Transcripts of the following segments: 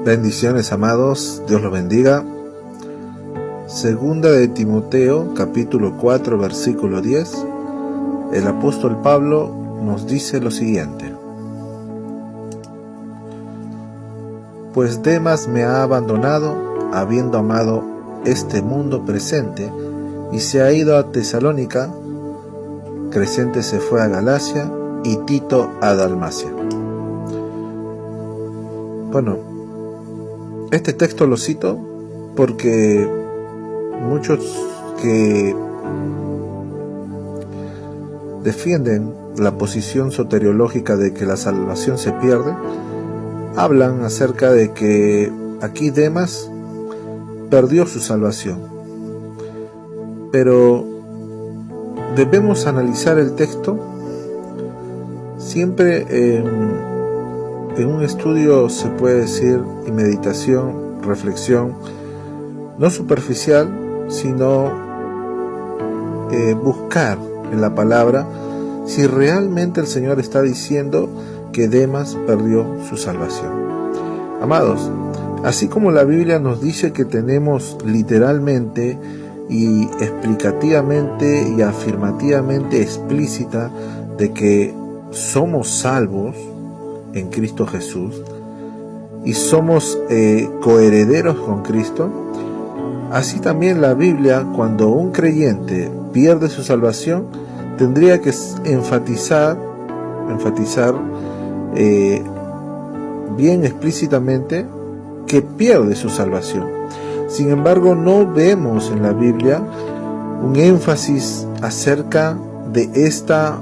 Bendiciones, amados, Dios los bendiga. Segunda de Timoteo, capítulo 4, versículo 10. El apóstol Pablo nos dice lo siguiente: Pues Demas me ha abandonado, habiendo amado este mundo presente, y se ha ido a Tesalónica. Crescente se fue a Galacia, y Tito a Dalmacia. Bueno, este texto lo cito porque muchos que defienden la posición soteriológica de que la salvación se pierde, hablan acerca de que aquí Demas perdió su salvación. Pero debemos analizar el texto siempre en un estudio, se puede decir, y meditación, reflexión, no superficial, sino buscar en la palabra si realmente el Señor está diciendo que Demas perdió su salvación. Amados, así como la Biblia nos dice que tenemos literalmente y explicativamente y afirmativamente explícita de que somos salvos en Cristo Jesús y somos coherederos con Cristo, así también la Biblia, cuando un creyente pierde su salvación, tendría que enfatizar bien explícitamente que pierde su salvación. Sin embargo, no vemos en la Biblia un énfasis acerca de esta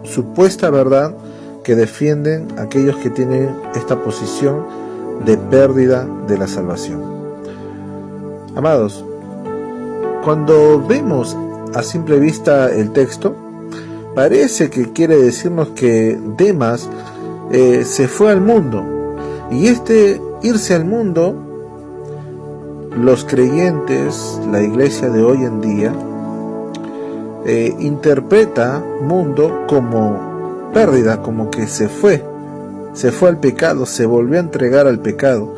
supuesta verdad que defienden aquellos que tienen esta posición de pérdida de la salvación. Amados, cuando vemos a simple vista el texto, parece que quiere decirnos que Demas se fue al mundo, y este irse al mundo, los creyentes, la iglesia de hoy en día, interpreta mundo como pérdida, como que se fue al pecado, se volvió a entregar al pecado,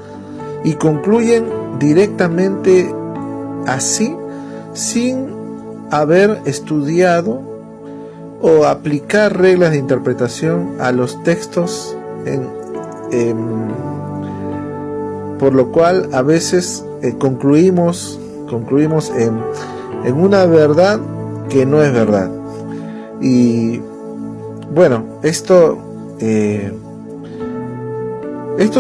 y concluyen directamente así, sin haber estudiado o aplicar reglas de interpretación a los textos, por lo cual a veces concluimos en una verdad que no es verdad. Y bueno, esto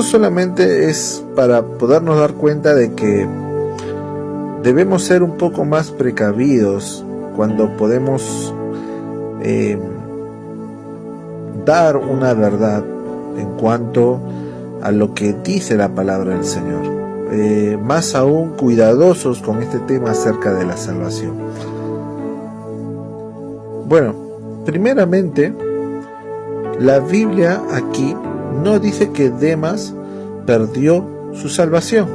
solamente es para podernos dar cuenta de que debemos ser un poco más precavidos cuando podemos dar una verdad en cuanto a lo que dice la palabra del Señor. Más aún cuidadosos con este tema acerca de la salvación. Bueno, primeramente, la Biblia aquí no dice que Demas perdió su salvación.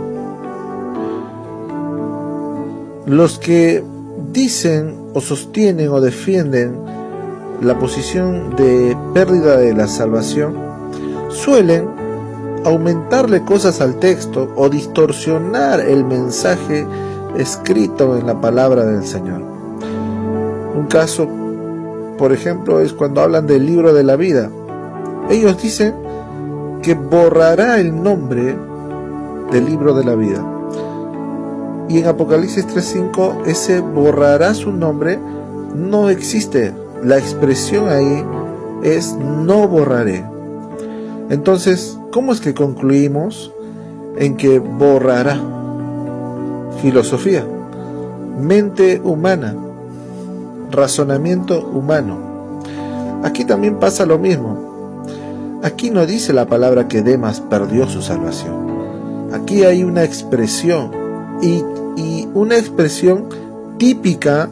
Los que dicen o sostienen o defienden la posición de pérdida de la salvación suelen aumentarle cosas al texto o distorsionar el mensaje escrito en la palabra del Señor. Un caso, por ejemplo, es cuando hablan del libro de la vida. Ellos dicen que borrará el nombre del libro de la vida. Y en Apocalipsis 3:5, ese borrará su nombre no existe. La expresión ahí es no borraré. Entonces, ¿cómo es que concluimos en que borrará? Filosofía, mente humana, razonamiento humano. Aquí también pasa lo mismo. Aquí no dice la palabra que Demas perdió su salvación. Aquí hay una expresión y una expresión típica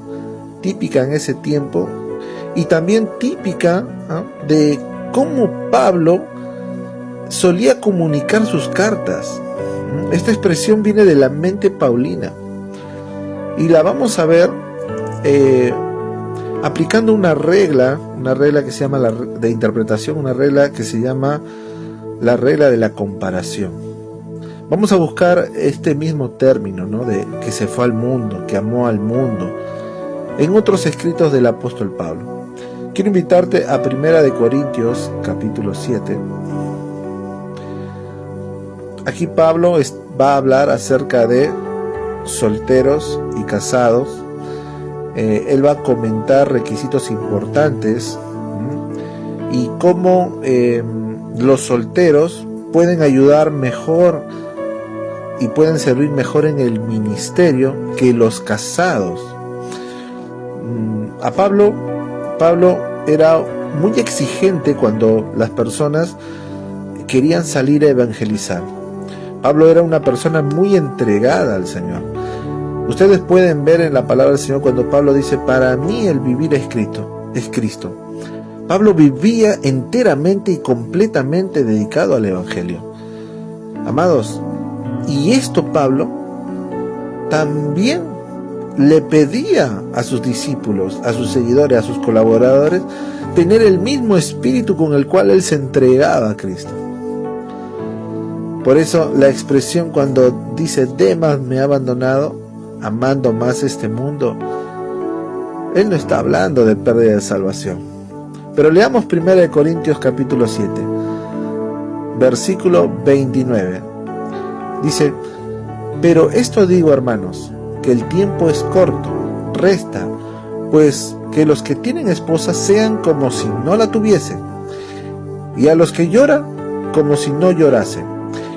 en ese tiempo, y también típica de cómo Pablo solía comunicar sus cartas. Esta expresión viene de la mente paulina y la vamos a ver aplicando una regla que se llama de interpretación, una regla que se llama la regla de la comparación. Vamos a buscar este mismo término, ¿no? De que se fue al mundo, que amó al mundo, en otros escritos del apóstol Pablo. Quiero invitarte a 1 Corintios capítulo 7. Aquí Pablo va a hablar acerca de solteros y casados. Él va a comentar requisitos importantes y cómo los solteros pueden ayudar mejor y pueden servir mejor en el ministerio que los casados. A Pablo era muy exigente cuando las personas querían salir a evangelizar. Pablo era una persona muy entregada al Señor. Ustedes pueden ver en la palabra del Señor cuando Pablo dice: para mí el vivir es Cristo. Pablo vivía enteramente y completamente dedicado al Evangelio. Amados, y esto Pablo también le pedía a sus discípulos, a sus seguidores, a sus colaboradores, tener el mismo espíritu con el cual él se entregaba a Cristo. Por eso la expresión cuando dice: Demas me ha abandonado, amando más este mundo, él no está hablando de pérdida de salvación. Pero leamos 1 Corintios capítulo 7, versículo 29. Dice: pero esto digo, hermanos, que el tiempo es corto, resta, pues que los que tienen esposa sean como si no la tuviesen, y a los que lloran como si no llorasen,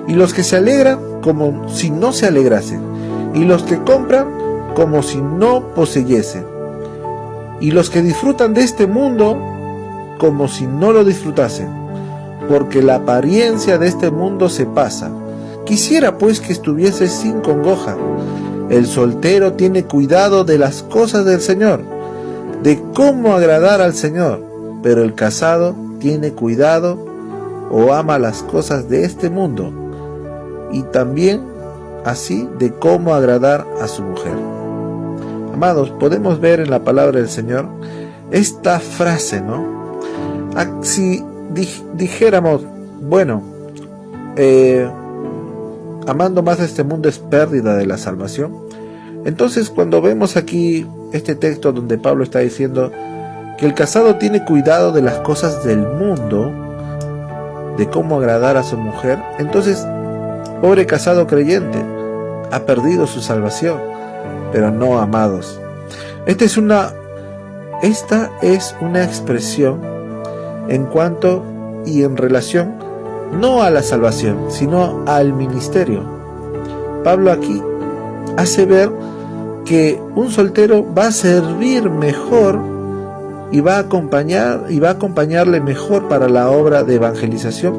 y los que se alegran como si no se alegrasen, y los que compran como si no poseyesen, y los que disfrutan de este mundo como si no lo disfrutasen, porque la apariencia de este mundo se pasa. Quisiera pues que estuviese sin congoja. El soltero tiene cuidado de las cosas del Señor, de cómo agradar al Señor, pero el casado tiene cuidado o ama las cosas de este mundo, y también así de cómo agradar a su mujer. Amados, podemos ver en la palabra del Señor esta frase, ¿no? Si dijéramos, bueno, amando más a este mundo es pérdida de la salvación. Entonces, cuando vemos aquí este texto donde Pablo está diciendo que el casado tiene cuidado de las cosas del mundo, de cómo agradar a su mujer, entonces, pobre casado creyente, ha perdido su salvación. Pero no, amados. Esta es una expresión en cuanto y en relación no a la salvación, sino al ministerio. Pablo aquí hace ver que un soltero va a servir mejor y va a acompañarle mejor para la obra de evangelización,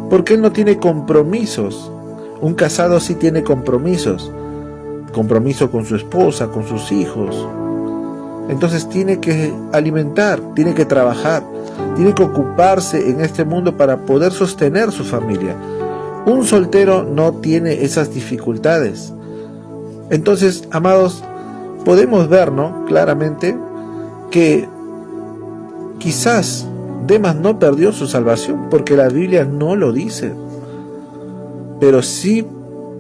porque él no tiene compromisos. Un casado sí tiene compromiso con su esposa, con sus hijos. Entonces tiene que alimentar, tiene que trabajar, tiene que ocuparse en este mundo para poder sostener su familia. Un soltero no tiene esas dificultades. Entonces, amados, podemos ver, ¿no?, claramente que quizás Demas no perdió su salvación, porque la Biblia no lo dice. Pero sí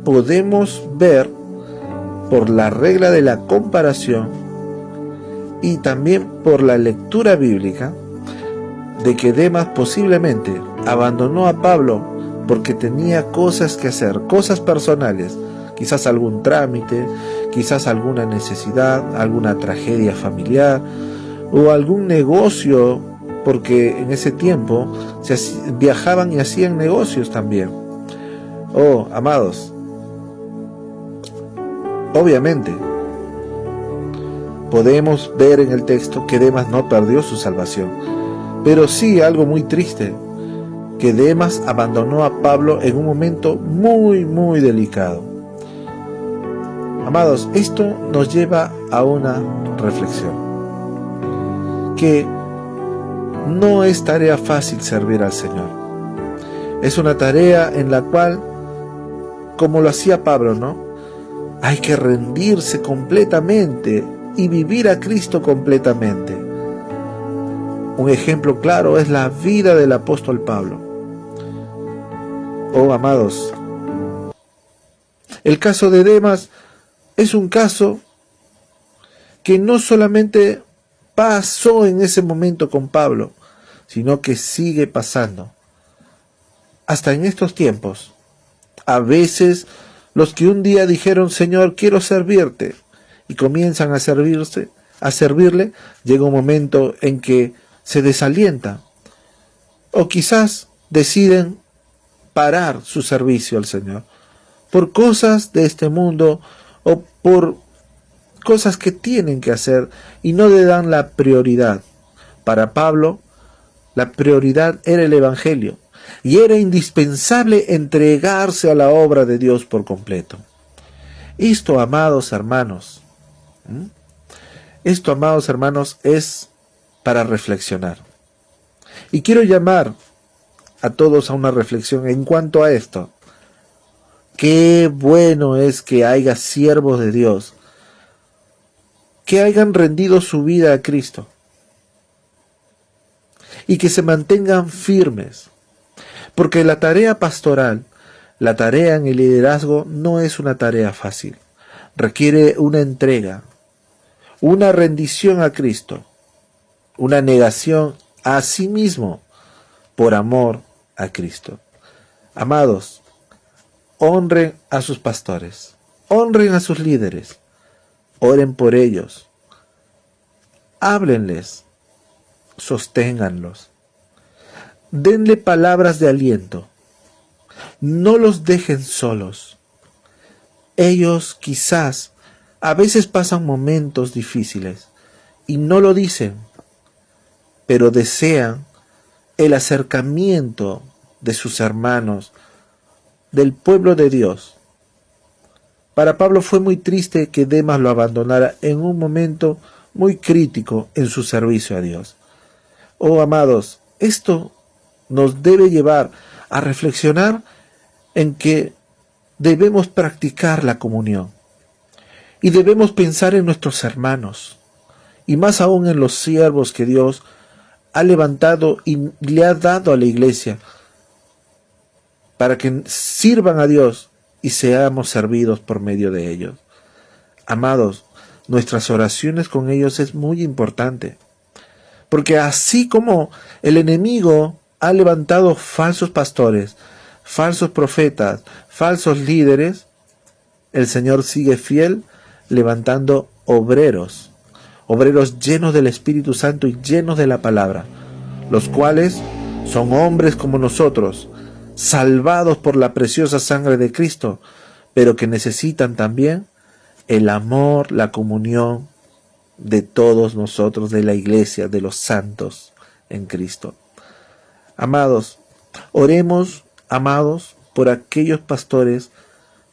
podemos ver por la regla de la comparación y también por la lectura bíblica de que Demas posiblemente abandonó a Pablo porque tenía cosas que hacer, cosas personales, quizás algún trámite, quizás alguna necesidad, alguna tragedia familiar o algún negocio, porque en ese tiempo viajaban y hacían negocios también. Oh, amados, obviamente podemos ver en el texto que Demas no perdió su salvación, pero sí algo muy triste, que Demas abandonó a Pablo en un momento muy, muy delicado. Amados, esto nos lleva a una reflexión, que no es tarea fácil servir al Señor. Es una tarea en la cual, como lo hacía Pablo, ¿no?, hay que rendirse completamente y vivir a Cristo completamente. Un ejemplo claro es la vida del apóstol Pablo. Oh, amados, El caso de Demas es un caso que no solamente pasó en ese momento con Pablo, sino que sigue pasando. Hasta en estos tiempos. A veces los que un día dijeron, Señor, quiero servirte, y comienzan a servirle, llega un momento en que se desalientan, o quizás deciden parar su servicio al Señor, por cosas de este mundo, o por cosas que tienen que hacer, y no le dan la prioridad. Para Pablo, la prioridad era el Evangelio, y era indispensable entregarse a la obra de Dios por completo. Esto, amados hermanos, es para reflexionar. Y quiero llamar a todos a una reflexión en cuanto a esto. Qué bueno es que haya siervos de Dios que hayan rendido su vida a Cristo y que se mantengan firmes. Porque la tarea pastoral, la tarea en el liderazgo no es una tarea fácil. Requiere una entrega, una rendición a Cristo, una negación a sí mismo por amor a Cristo. Amados, honren a sus pastores, honren a sus líderes, oren por ellos, háblenles, sosténganlos. Denle palabras de aliento. No los dejen solos. Ellos quizás a veces pasan momentos difíciles y no lo dicen, pero desean el acercamiento de sus hermanos, del pueblo de Dios. Para Pablo fue muy triste que Demas lo abandonara en un momento muy crítico en su servicio a Dios. Oh, amados, esto nos debe llevar a reflexionar en que debemos practicar la comunión y debemos pensar en nuestros hermanos y más aún en los siervos que Dios ha levantado y le ha dado a la iglesia para que sirvan a Dios y seamos servidos por medio de ellos. Amados, nuestras oraciones con ellos es muy importante, porque así como el enemigo ha levantado falsos pastores, falsos profetas, falsos líderes, el Señor sigue fiel levantando obreros llenos del Espíritu Santo y llenos de la palabra, los cuales son hombres como nosotros, salvados por la preciosa sangre de Cristo, pero que necesitan también el amor, la comunión de todos nosotros, de la iglesia, de los santos en Cristo. Amados, oremos, amados, por aquellos pastores,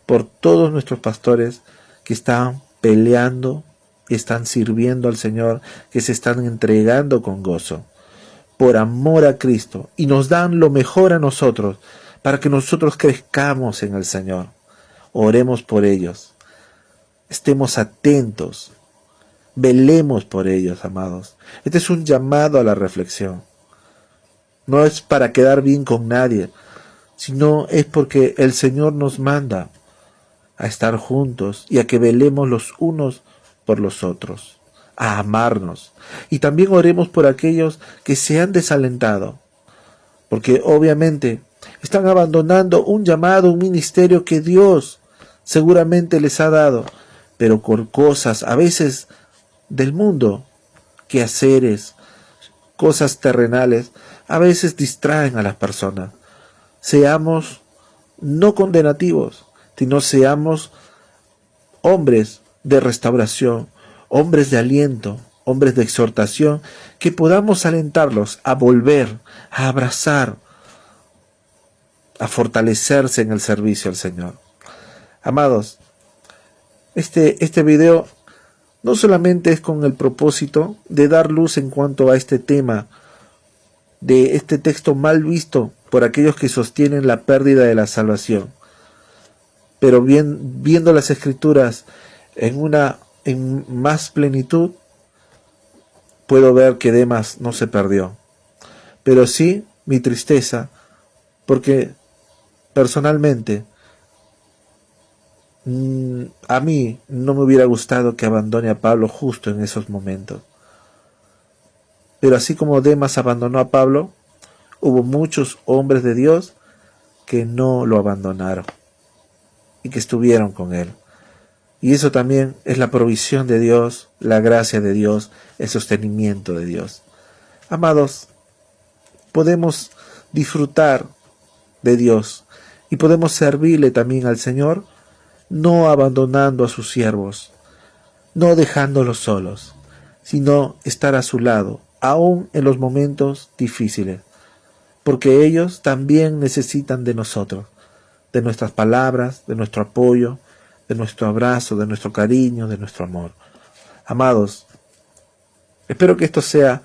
por todos nuestros pastores que están peleando, que están sirviendo al Señor, que se están entregando con gozo, por amor a Cristo, y nos dan lo mejor a nosotros, para que nosotros crezcamos en el Señor. Oremos por ellos, estemos atentos, velemos por ellos, amados. Este es un llamado a la reflexión. No es para quedar bien con nadie, sino es porque el Señor nos manda a estar juntos y a que velemos los unos por los otros, a amarnos. Y también oremos por aquellos que se han desalentado, porque obviamente están abandonando un llamado, un ministerio que Dios seguramente les ha dado, pero por cosas a veces del mundo, quehaceres, cosas terrenales, a veces distraen a las personas. Seamos no condenativos, sino seamos hombres de restauración, hombres de aliento, hombres de exhortación, que podamos alentarlos a volver, a abrazar, a fortalecerse en el servicio al Señor. Amados, este video no solamente es con el propósito de dar luz en cuanto a este tema, de este texto mal visto por aquellos que sostienen la pérdida de la salvación, pero viendo las Escrituras en más plenitud, puedo ver que Demas no se perdió, pero sí mi tristeza, porque personalmente A mí no me hubiera gustado que abandone a Pablo justo en esos momentos. Pero así como Demas abandonó a Pablo, hubo muchos hombres de Dios que no lo abandonaron y que estuvieron con él. Y eso también es la provisión de Dios, la gracia de Dios, el sostenimiento de Dios. Amados, podemos disfrutar de Dios y podemos servirle también al Señor, no abandonando a sus siervos, no dejándolos solos, sino estar a su lado, aún en los momentos difíciles, porque ellos también necesitan de nosotros, de nuestras palabras, de nuestro apoyo, de nuestro abrazo, de nuestro cariño, de nuestro amor. Amados, espero que esto sea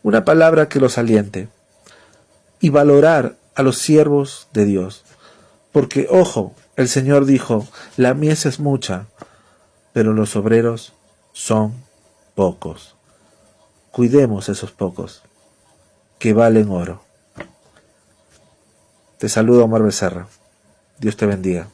una palabra que los aliente y valorar a los siervos de Dios. Porque, ojo, el Señor dijo, la mies es mucha, pero los obreros son pocos. Cuidemos esos pocos, que valen oro. Te saludo, Omar Becerra. Dios te bendiga.